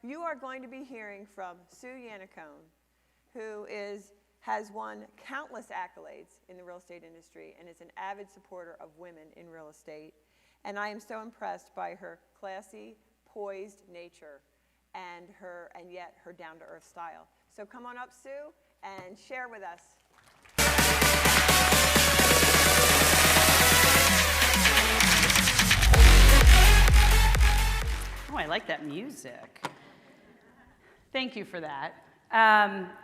you are going to be hearing from Sue Yannaccone, who has won countless accolades in the real estate industry and is an avid supporter of women in real estate. And I am so impressed by her classy, poised nature and yet her down-to-earth style. So come on up, Sue, and share with us. Oh, I like that music. Thank you for that.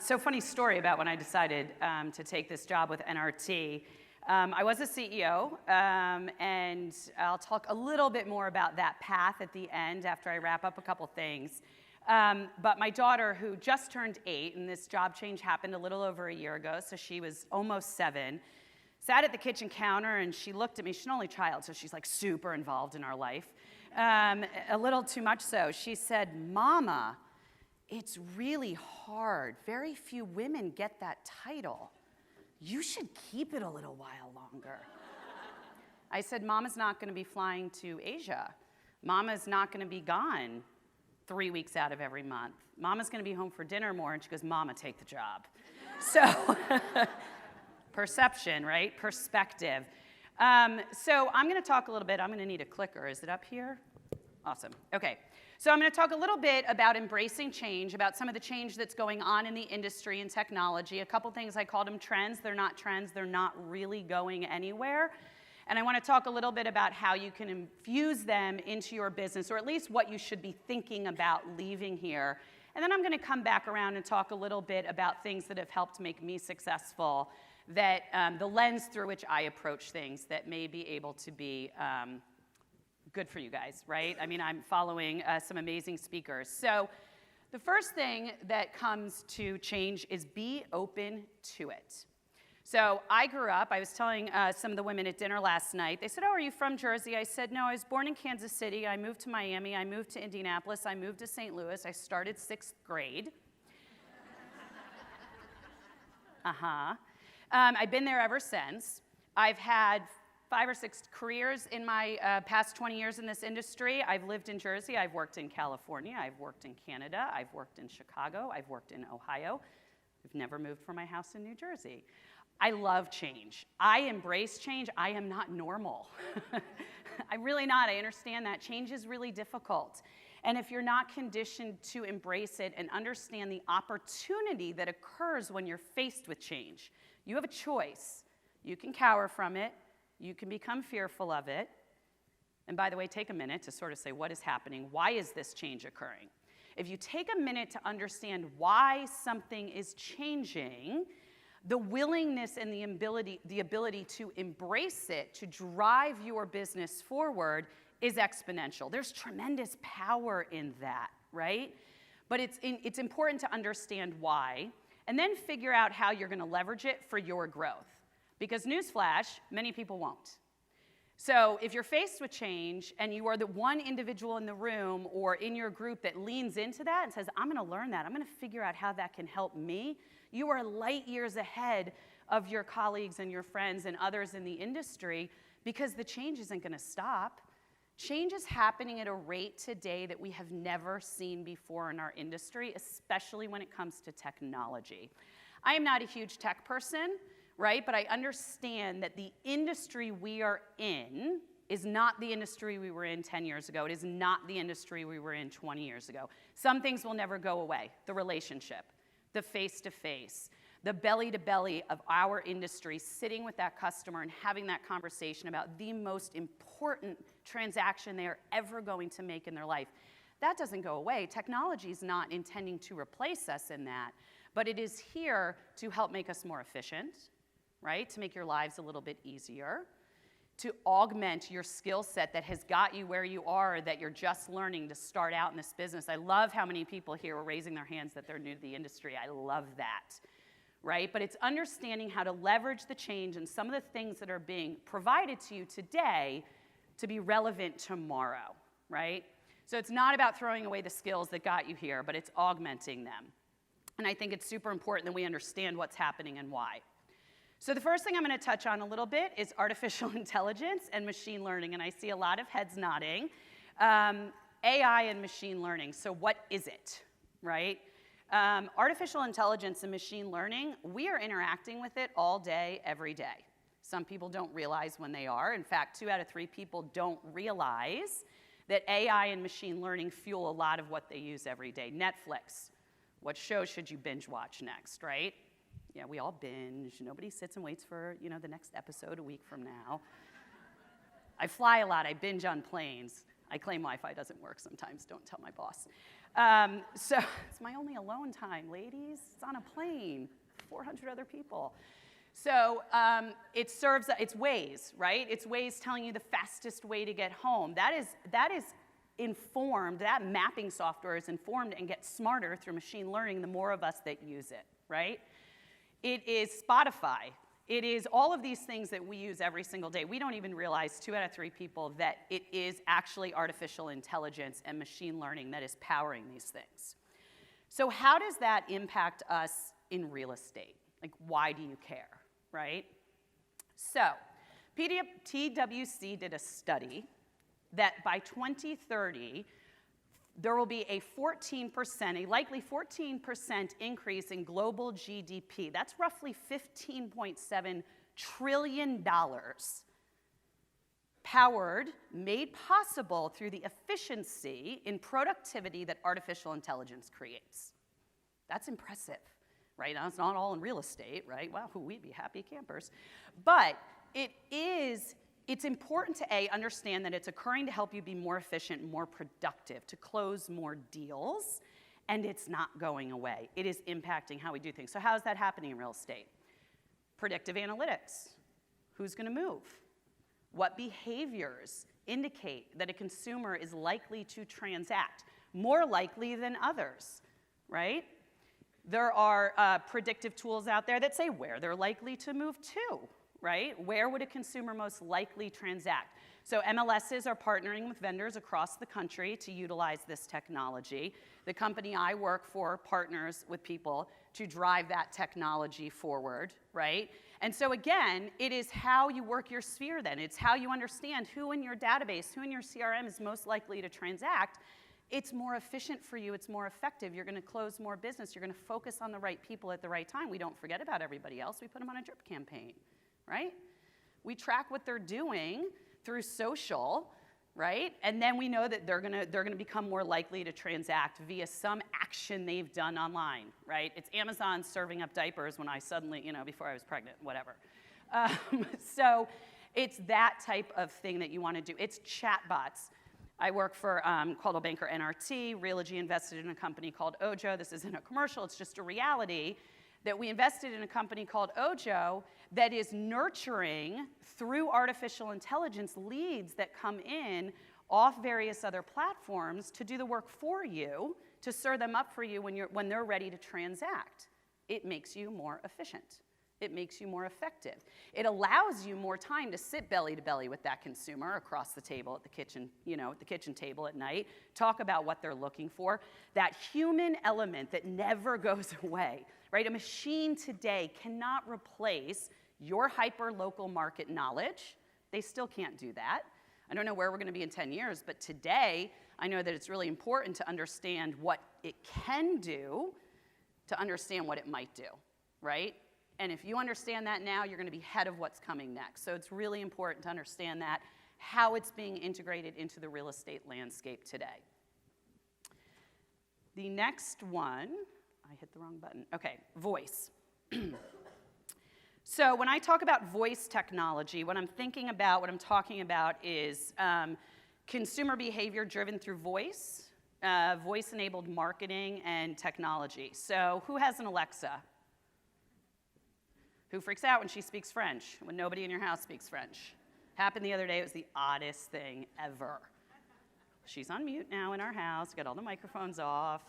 So funny story about when I decided to take this job with NRT. I was a CEO, and I'll talk a little bit more about that path at the end after I wrap up a couple things. But my daughter, who just turned 8, and this job change happened a little over a year ago, so she was almost 7, sat at the kitchen counter and she looked at me. She's an only child, so she's like super involved in our life. A little too much so. She said, "Mama, it's really hard. Very few women get that title. You should keep it a little while longer." I said, "Mama's not going to be flying to Asia. Mama's not going to be gone 3 weeks out of every month. Mama's going to be home for dinner more." And she goes, "Mama, take the job." So perception, right? Perspective. So I'm going to talk a little bit. I'm going to need a clicker. Is it up here? Awesome. Okay. So I'm going to talk a little bit about embracing change, about some of the change that's going on in the industry and technology. A couple things, I called them trends. They're not trends. They're not really going anywhere. And I want to talk a little bit about how you can infuse them into your business, or at least what you should be thinking about leaving here. And then I'm going to come back around and talk a little bit about things that have helped make me successful, that the lens through which I approach things that may be able to be good for you guys, right? I mean, I'm following some amazing speakers. So the first thing that comes to change is be open to it. So I grew up, I was telling some of the women at dinner last night, they said, "Oh, are you from Jersey?" I said, "No, I was born in Kansas City. I moved to Miami. I moved to Indianapolis. I moved to St. Louis. I started 6th grade. I've been there ever since. I've had 5 or 6 careers in my past 20 years in this industry. I've lived in Jersey. I've worked in California. I've worked in Canada. I've worked in Chicago. I've worked in Ohio. I've never moved from my house in New Jersey. I love change. I embrace change. I am not normal. I'm really not. I understand that. Change is really difficult. And if you're not conditioned to embrace it and understand the opportunity that occurs when you're faced with change, you have a choice. You can cower from it. You can become fearful of it. And by the way, take a minute to sort of say, what is happening? Why is this change occurring? If you take a minute to understand why something is changing, the willingness and the ability to embrace it, to drive your business forward, is exponential. There's tremendous power in that, right? But it's important to understand why, and then figure out how you're going to leverage it for your growth. Because newsflash, many people won't. So if you're faced with change and you are the one individual in the room or in your group that leans into that and says, "I'm going to learn that, I'm going to figure out how that can help me," you are light years ahead of your colleagues and your friends and others in the industry, because the change isn't going to stop. Change is happening at a rate today that we have never seen before in our industry, especially when it comes to technology. I am not a huge tech person, right? But I understand that the industry we are in is not the industry we were in 10 years ago. It is not the industry we were in 20 years ago. Some things will never go away. The relationship, the face-to-face, the belly-to-belly of our industry, sitting with that customer and having that conversation about the most important transaction they are ever going to make in their life. That doesn't go away. Technology is not intending to replace us in that, but it is here to help make us more efficient, right? To make your lives a little bit easier, to augment your skill set that has got you where you are, that you're just learning to start out in this business. I love how many people here are raising their hands that they're new to the industry. I love that, right? But it's understanding how to leverage the change and some of the things that are being provided to you today to be relevant tomorrow, right? So it's not about throwing away the skills that got you here, but it's augmenting them. And I think it's super important that we understand what's happening and why. So the first thing I'm going to touch on a little bit is artificial intelligence and machine learning, and I see a lot of heads nodding. AI and machine learning. So what is it, right? Artificial intelligence and machine learning, we are interacting with it all day, every day. Some people don't realize when they are. In fact, 2 out of 3 people don't realize that AI and machine learning fuel a lot of what they use every day. Netflix, what show should you binge watch next, right? Yeah, we all binge. Nobody sits and waits for, the next episode a week from now. I fly a lot. I binge on planes. I claim Wi-Fi doesn't work sometimes. Don't tell my boss. So it's my only alone time, ladies. It's on a plane, 400 other people. So it serves, it's Waze, right? It's Waze telling you the fastest way to get home. That is informed, that mapping software is informed and gets smarter through machine learning the more of us that use it, right? It is Spotify. It is all of these things that we use every single day. We don't even realize, 2 out of 3 people, that it is actually artificial intelligence and machine learning that is powering these things. So how does that impact us in real estate? Like, why do you care, right? So TWC did a study that by 2030, there will be a likely 14% increase in global GDP. That's roughly $15.7 trillion made possible through the efficiency in productivity that artificial intelligence creates. That's impressive, right? Now, it's not all in real estate, right? Wow, we'd be happy campers. But it's important to understand that it's occurring to help you be more efficient, more productive, to close more deals, and it's not going away. It is impacting how we do things. So how is that happening in real estate? Predictive analytics. Who's going to move? What behaviors indicate that a consumer is likely to transact? More likely than others, right? There are predictive tools out there that say where they're likely to move to. Right? Where would a consumer most likely transact? So MLSs are partnering with vendors across the country to utilize this technology. The company I work for partners with people to drive that technology forward, right? And so again, it is how you work your sphere then. It's how you understand who in your database, who in your CRM is most likely to transact. It's more efficient for you. It's more effective. You're going to close more business. You're going to focus on the right people at the right time. We don't forget about everybody else. We put them on a drip campaign. Right? We track what they're doing through social, right? And then we know that they're gonna become more likely to transact via some action they've done online, right? It's Amazon serving up diapers when I suddenly, before I was pregnant, whatever. So it's that type of thing that you want to do. It's chatbots. I work for Coldwell Banker NRT. Realogy invested in a company called Ojo. This isn't a commercial. It's just a reality that we invested in a company called Ojo that is nurturing, through artificial intelligence, leads that come in off various other platforms to do the work for you, to serve them up for you when they're ready to transact. It makes you more efficient. It makes you more effective. It allows you more time to sit belly to belly with that consumer across the table at the kitchen, at the kitchen table at night, talk about what they're looking for. That human element that never goes away, right? A machine today cannot replace your hyper-local market knowledge. They still can't do that. I don't know where we're going to be in 10 years, but today I know that it's really important to understand what it can do to understand what it might do, right? And if you understand that now, you're going to be ahead of what's coming next. So it's really important to understand that, how it's being integrated into the real estate landscape today. The next one, I hit the wrong button. Okay, voice. So when I talk about voice technology, what I'm talking about is consumer behavior driven through voice, voice-enabled marketing, and technology. So who has an Alexa? Who freaks out when she speaks French, when nobody in your house speaks French? Happened the other day. It was the oddest thing ever. She's on mute now in our house, got all the microphones off.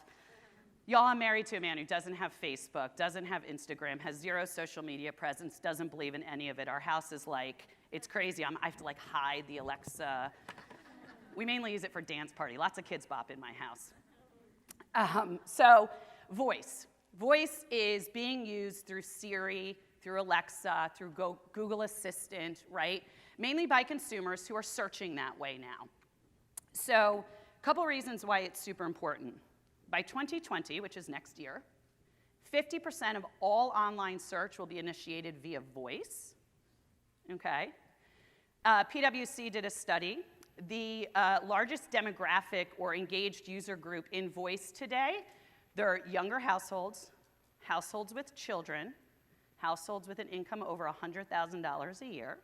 Y'all, I'm married to a man who doesn't have Facebook, doesn't have Instagram, has 0 social media presence, doesn't believe in any of it. Our house is like, it's crazy. I have to hide the Alexa. We mainly use it for dance party. Lots of kids bop in my house. So voice. Voice is being used through Siri, through Alexa, through Google Assistant, right? Mainly by consumers who are searching that way now. So couple reasons why it's super important. By 2020, which is next year, 50% of all online search will be initiated via voice, okay? PwC did a study. The largest demographic or engaged user group in voice today, they're younger households, households with children, households with an income over $100,000 a year.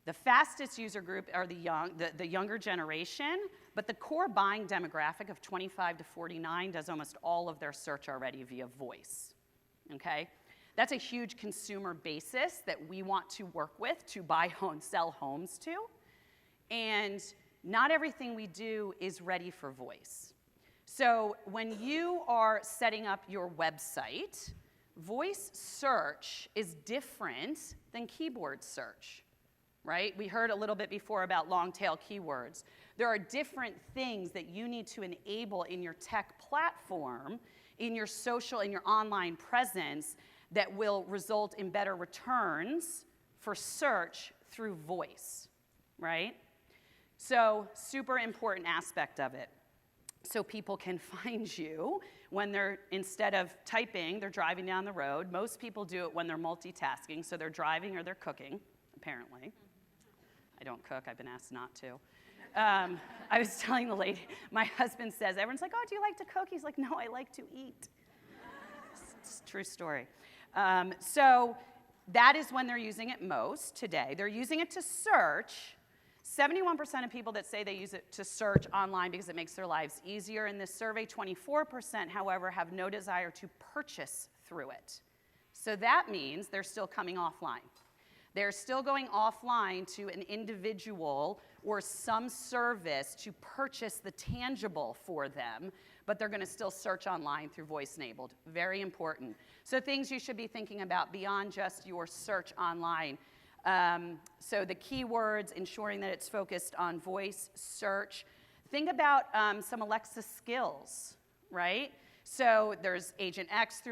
The fastest user group are the younger generation, but the core buying demographic of 25 to 49 does almost all of their search already via voice, okay? That's a huge consumer basis that we want to work with to buy homes, sell homes to, and not everything we do is ready for voice. So when you are setting up your website, voice search is different than keyboard search. Right? We heard a little bit before about long tail keywords. There are different things that you need to enable in your tech platform, in your social, in your online presence that will result in better returns for search through voice, right? So super important aspect of it. So people can find you when they're, instead of typing, they're driving down the road. Most people do it when they're multitasking, so they're driving or they're cooking, apparently. I don't cook, I've been asked not to. I was telling the lady, my husband says, everyone's like, oh, do you like to cook? He's like, no, I like to eat. It's a true story. So that is when they're using it most today. They're using it to search. 71% of people that say they use it to search online because it makes their lives easier. In this survey, 24%, however, have no desire to purchase through it. So that means they're still coming offline. They're still going offline to an individual or some service to purchase the tangible for them, but they're going to still search online through voice-enabled. Very important. So things you should be thinking about beyond just your search online. So the keywords, ensuring that it's focused on voice search. Think about some Alexa skills, right? So there's Agent X,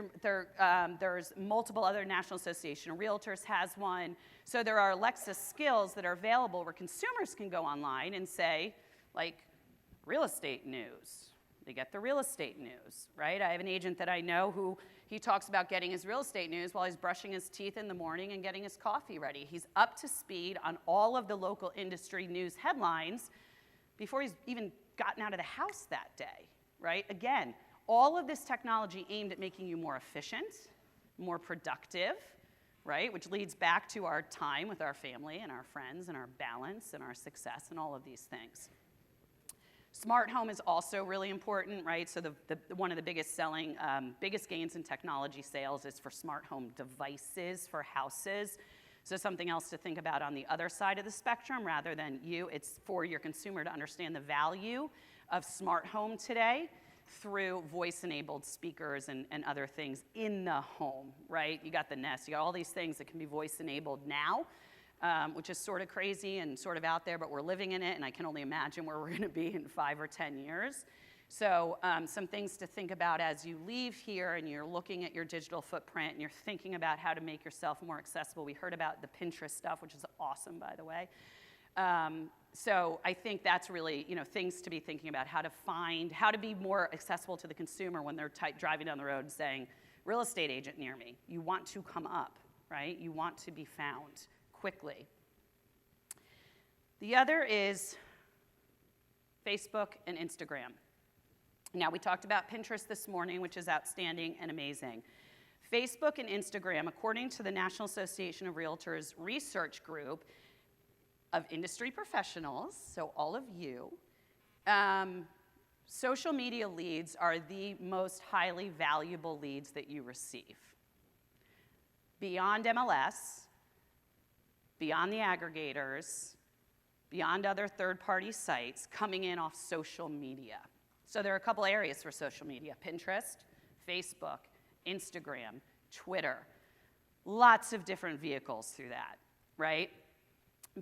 there's multiple other National Association of Realtors has one. So there are Alexa skills that are available where consumers can go online and say, like, real estate news. They get the real estate news, right? I have an agent that I know who he talks about getting his real estate news while he's brushing his teeth in the morning and getting his coffee ready. He's up to speed on all of the local industry news headlines before he's even gotten out of the house that day, right? Again, all of this technology aimed at making you more efficient, more productive, right? Which leads back to our time with our family and our friends and our balance and our success and all of these things. Smart home is also really important, right? So one of the biggest selling, biggest gains in technology sales is for smart home devices for houses. So something else to think about on the other side of the spectrum rather than you, it's for your consumer to understand the value of smart home today through voice-enabled speakers and other things in the home, right? You got the Nest, you got all these things that can be voice-enabled now, which is sort of crazy and sort of out there, but we're living in it, and I can only imagine where we're gonna be in 5 or 10 years. So some things to think about as you leave here and you're looking at your digital footprint and you're thinking about how to make yourself more accessible. We heard about the Pinterest stuff, which is awesome, by the way. So I think that's really, things to be thinking about, how to be more accessible to the consumer when they're driving down the road and saying, real estate agent near me. You want to come up, right? You want to be found quickly. The other is Facebook and Instagram. Now, we talked about Pinterest this morning, which is outstanding and amazing. Facebook and Instagram, according to the National Association of Realtors research group, of industry professionals, so all of you, social media leads are the most highly valuable leads that you receive. Beyond MLS, beyond the aggregators, beyond other third-party sites, coming in off social media. So there are a couple areas for social media: Pinterest, Facebook, Instagram, Twitter. Lots of different vehicles through that, right?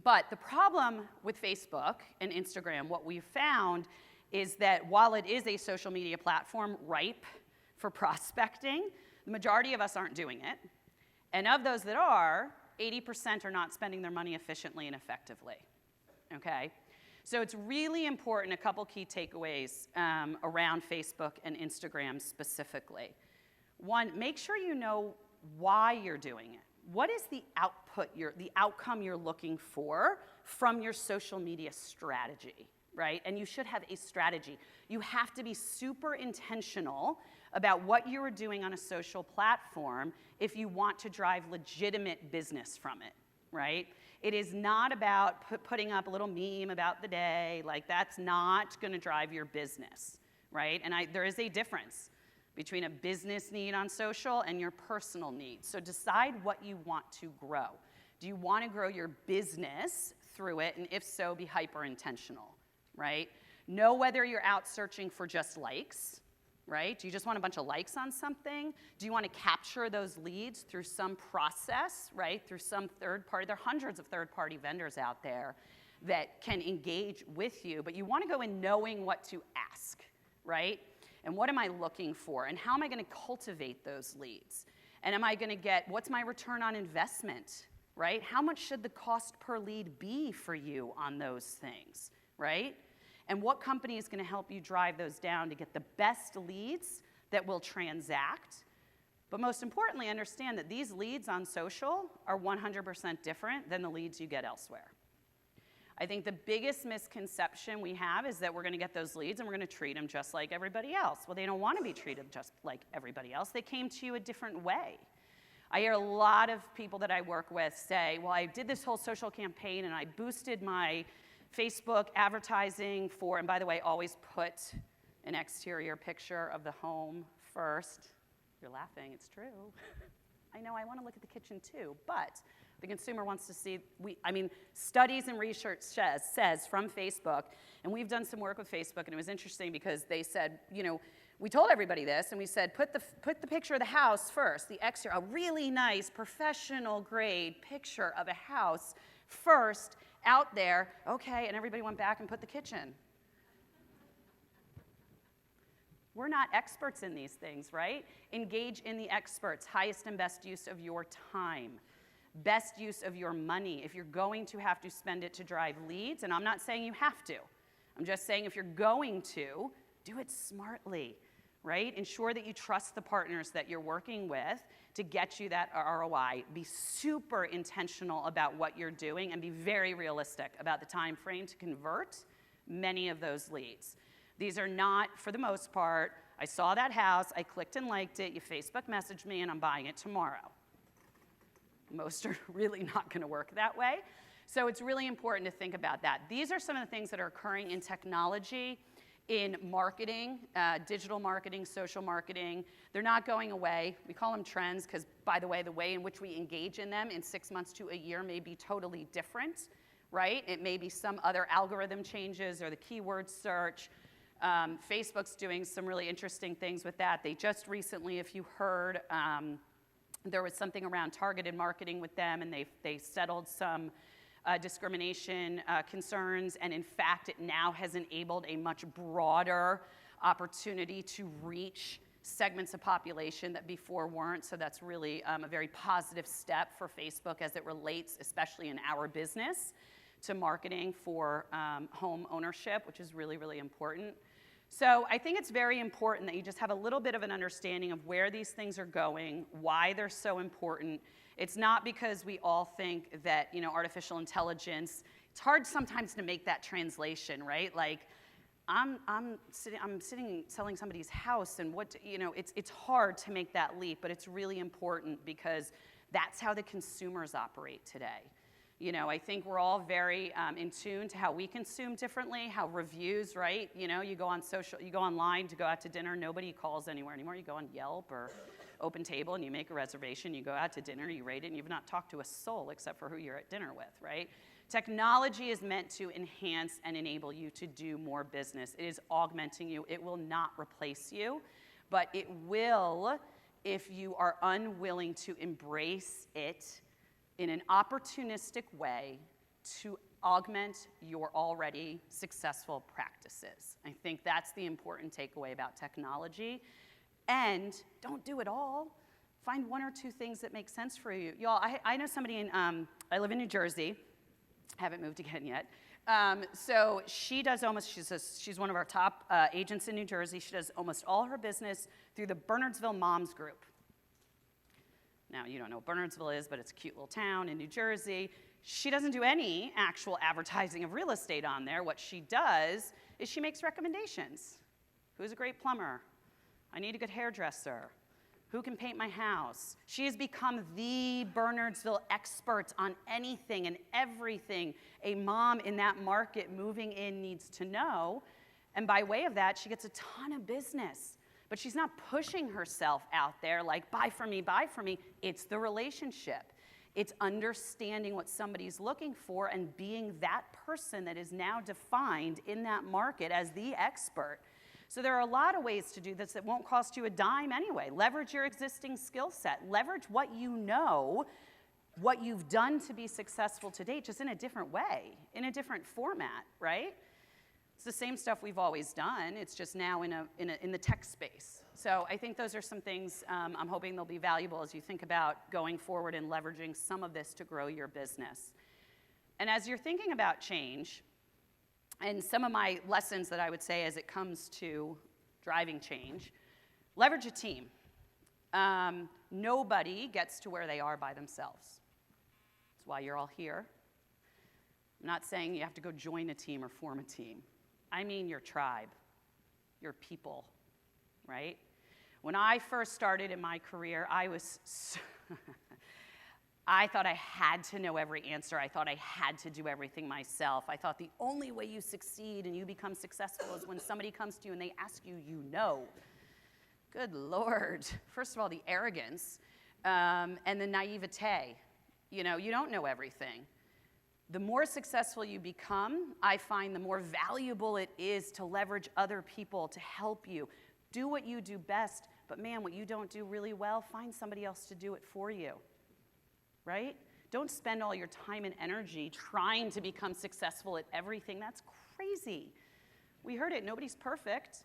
But the problem with Facebook and Instagram, what we've found is that while it is a social media platform ripe for prospecting, the majority of us aren't doing it. And of those that are, 80% are not spending their money efficiently and effectively, okay? So it's really important, a couple key takeaways around Facebook and Instagram specifically. One, make sure you know why you're doing it. What is the outcome you're looking for from your social media strategy, right? And you should have a strategy. You have to be super intentional about what you are doing on a social platform if you want to drive legitimate business from it, right? It is not about putting up a little meme about the day. Like, that's not going to drive your business, right? And there is a difference between a business need on social and your personal needs. So decide what you want to grow. Do you want to grow your business through it? And if so, be hyper intentional, right? Know whether you're out searching for just likes, right? Do you just want a bunch of likes on something? Do you want to capture those leads through some process, right? Through some third party. There are hundreds of third-party vendors out there that can engage with you, but you want to go in knowing what to ask, right? And what am I looking for? And how am I going to cultivate those leads? And am I going to get, what's my return on investment, right? How much should the cost per lead be for you on those things, right? And what company is going to help you drive those down to get the best leads that will transact? But most importantly, understand that these leads on social are 100% different than the leads you get elsewhere. I think the biggest misconception we have is that we're going to get those leads and we're going to treat them just like everybody else. Well, they don't want to be treated just like everybody else. They came to you a different way. I hear a lot of people that I work with say, well, I did this whole social campaign and I boosted my Facebook advertising for, and by the way, always put an exterior picture of the home first. You're laughing, it's true. I know, I want to look at the kitchen too, but the consumer wants to see, studies and research says from Facebook, and we've done some work with Facebook, and it was interesting because they said, we told everybody this, and we said, put the picture of the house first, the exterior, a really nice, professional grade picture of a house first out there, okay, and everybody went back and put the kitchen. We're not experts in these things, right? Engage in the experts, highest and best use of your time. Best use of your money. If you're going to have to spend it to drive leads, and I'm not saying you have to, I'm just saying if you're going to, do it smartly, right? Ensure that you trust the partners that you're working with to get you that ROI. Be super intentional about what you're doing and be very realistic about the time frame to convert many of those leads. These are not, for the most part, I saw that house, I clicked and liked it, you Facebook messaged me, and I'm buying it tomorrow. Most are really not going to work that way. So it's really important to think about that. These are some of the things that are occurring in technology, in marketing, digital marketing, social marketing. They're not going away. We call them trends because, by the way in which we engage in them in 6 months to a year may be totally different, right? It may be some other algorithm changes or the keyword search. Facebook's doing some really interesting things with that. They just recently, if you heard, there was something around targeted marketing with them, and they settled some discrimination concerns, and in fact, it now has enabled a much broader opportunity to reach segments of population that before weren't, so that's really a very positive step for Facebook as it relates, especially in our business, to marketing for home ownership, which is really, really important. So I think it's very important that you just have a little bit of an understanding of where these things are going, why they're so important. It's not because we all think that, artificial intelligence, it's hard sometimes to make that translation, right? Like, I'm sitting selling somebody's house, and it's hard to make that leap, but it's really important because that's how the consumers operate today. I think we're all very in tune to how we consume differently, how reviews, right? You go on social, you go online to go out to dinner, nobody calls anywhere anymore. You go on Yelp or Open Table and you make a reservation, you go out to dinner, you rate it, and you've not talked to a soul except for who you're at dinner with, right? Technology is meant to enhance and enable you to do more business. It is augmenting you. It will not replace you, but it will if you are unwilling to embrace it in an opportunistic way to augment your already successful practices. I think that's the important takeaway about technology. And don't do it all. Find one or two things that make sense for you. Y'all, I know somebody I live in New Jersey, haven't moved again yet, So she does she's one of our top agents in New Jersey. She does almost all her business through the Bernardsville Moms Group. Now, you don't know what Bernardsville is, but it's a cute little town in New Jersey. She doesn't do any actual advertising of real estate on there. What she does is she makes recommendations. Who's a great plumber? I need a good hairdresser. Who can paint my house? She has become the Bernardsville expert on anything and everything a mom in that market moving in needs to know. And by way of that, she gets a ton of business. But she's not pushing herself out there like, buy for me, buy for me. It's the relationship. It's understanding what somebody's looking for and being that person that is now defined in that market as the expert. So there are a lot of ways to do this that won't cost you a dime anyway. Leverage your existing skill set. Leverage what you know, what you've done to be successful to date, just in a different way, in a different format, right? It's the same stuff we've always done. It's just now in the tech space. So I think those are some things I'm hoping they'll be valuable as you think about going forward and leveraging some of this to grow your business. And as you're thinking about change, and some of my lessons that I would say as it comes to driving change, leverage a team. Nobody gets to where they are by themselves. That's why you're all here. I'm not saying you have to go join a team or form a team. I mean your tribe, your people, right? When I first started in my career, I thought I had to know every answer. I thought I had to do everything myself. I thought the only way you succeed and you become successful is when somebody comes to you and they ask you, you know. Good Lord. First of all, the arrogance and the naivete. You know, you don't know everything. The more successful you become, I find the more valuable it is to leverage other people to help you. Do what you do best, but man, what you don't do really well, find somebody else to do it for you, right? Don't spend all your time and energy trying to become successful at everything. That's crazy. We heard it, nobody's perfect.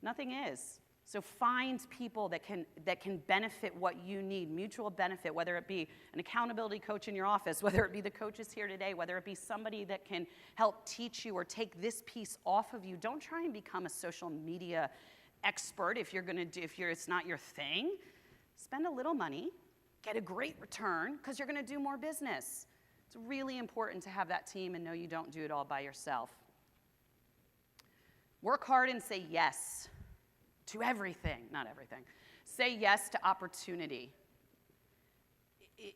Nothing is. So find people that can benefit what you need, mutual benefit, whether it be an accountability coach in your office, whether it be the coaches here today, whether it be somebody that can help teach you or take this piece off of you. Don't try and become a social media expert if it's not your thing. Spend a little money, get a great return, because you're going to do more business. It's really important to have that team and know you don't do it all by yourself. Work hard and say yes to everything, not everything. Say yes to opportunity.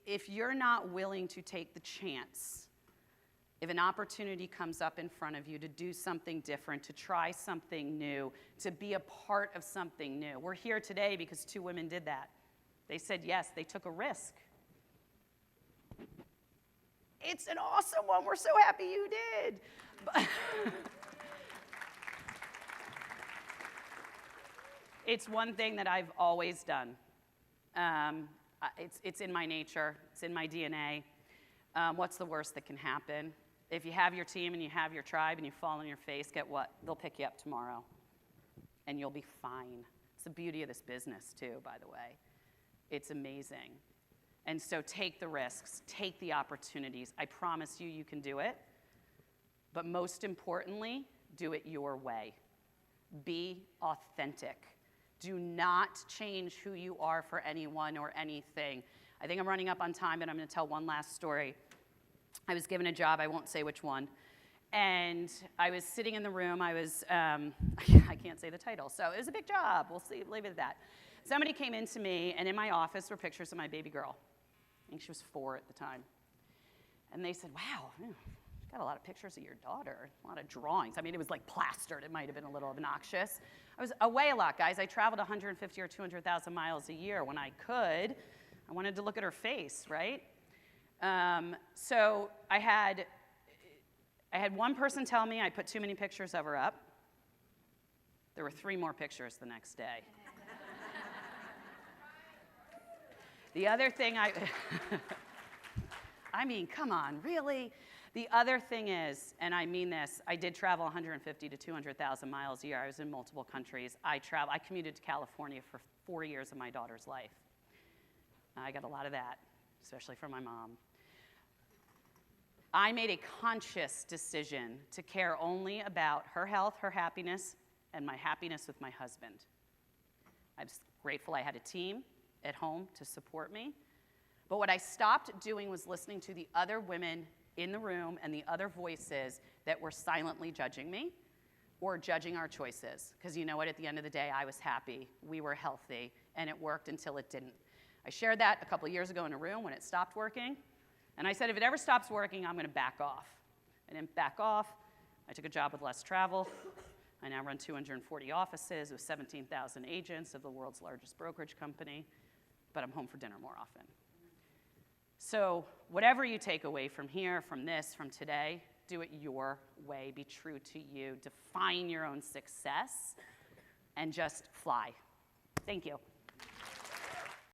If you're not willing to take the chance, if an opportunity comes up in front of you to do something different, to try something new, to be a part of something new. We're here today because 2 women did that. They said yes, they took a risk. It's an awesome one. We're so happy you did. It's one thing that I've always done. It's in my nature. It's in my DNA. What's the worst that can happen? If you have your team and you have your tribe and you fall on your face, get what? They'll pick you up tomorrow, and you'll be fine. It's the beauty of this business, too, by the way. It's amazing. And so take the risks. Take the opportunities. I promise you, you can do it. But most importantly, do it your way. Be authentic. Do not change who you are for anyone or anything. I think I'm running up on time, but I'm going to tell one last story. I was given a job, I won't say which one, and I was sitting in the room. I can't say the title, so it was a big job. We'll see, leave it at that. Somebody came in to me, and in my office were pictures of my baby girl. I think she was 4 at the time. And they said, wow, got a lot of pictures of your daughter, a lot of drawings. I mean, it was like plastered. It might have been a little obnoxious. I was away a lot, guys. I traveled 150 or 200,000 miles a year. When I could, I wanted to look at her face, right? So I had one person tell me I put too many pictures of her up. There were 3 more pictures the next day. The other thing I mean, come on, really? The other thing is, and I mean this, I did travel 150 to 200,000 miles a year. I was in multiple countries. I commuted to California for 4 years of my daughter's life. I got a lot of that, especially from my mom. I made a conscious decision to care only about her health, her happiness, and my happiness with my husband. I'm grateful I had a team at home to support me. But what I stopped doing was listening to the other women in the room and the other voices that were silently judging me or judging our choices. Because you know what, at the end of the day, I was happy, we were healthy, and it worked until it didn't. I shared that a couple of years ago in a room when it stopped working. And I said, if it ever stops working, I'm going to back off. I didn't back off. I took a job with less travel. I now run 240 offices with 17,000 agents of the world's largest brokerage company, but I'm home for dinner more often. So whatever you take away from here, from this, from today, do it your way. Be true to you. Define your own success and just fly. Thank you.